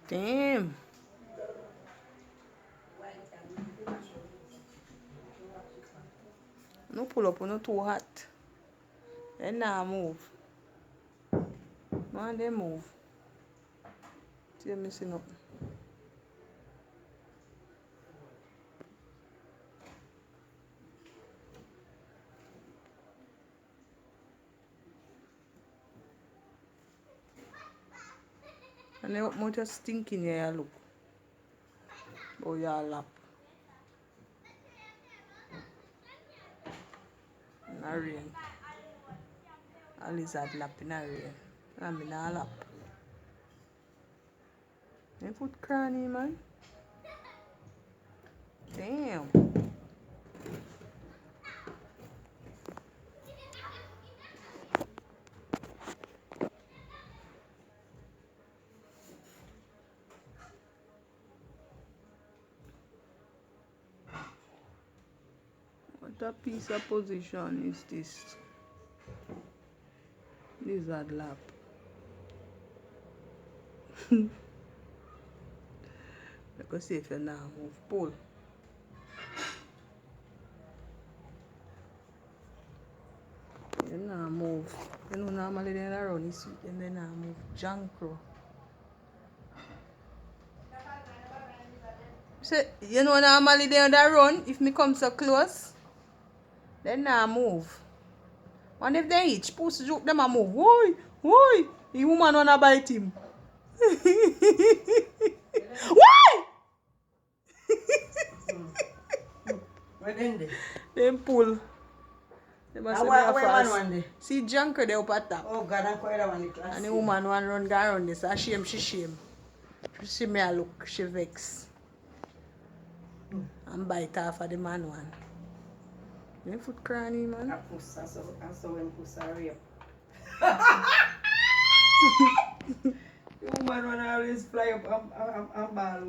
Damn. No pull up, no too hot. Then now move. No, and then move. See, I'm missing up. And then what just stinking here, look. Oh, your lap. In a rain. A lizard lap in a rain. I'm in a lap. You put cranny, man. Damn. What a piece of position is this? Lizard lap. Because see if you now move, pull. You now move. You know normally they run this week and then now move. Jankro. So you know normally they run if me come so close. Then now move. And if they each push joke them a move. Why? Why? The woman wanna bite him. Why? Where then? Then pull. They must Where one day? See Junker there up at top. Oh God, I'm quite one the class. And the woman want run go around this. I shame, she shame. She see me a look, she vex. And bite off of the man one. You foot cranny, man. I saw him puss a rape. The woman wanna always fly up and ball.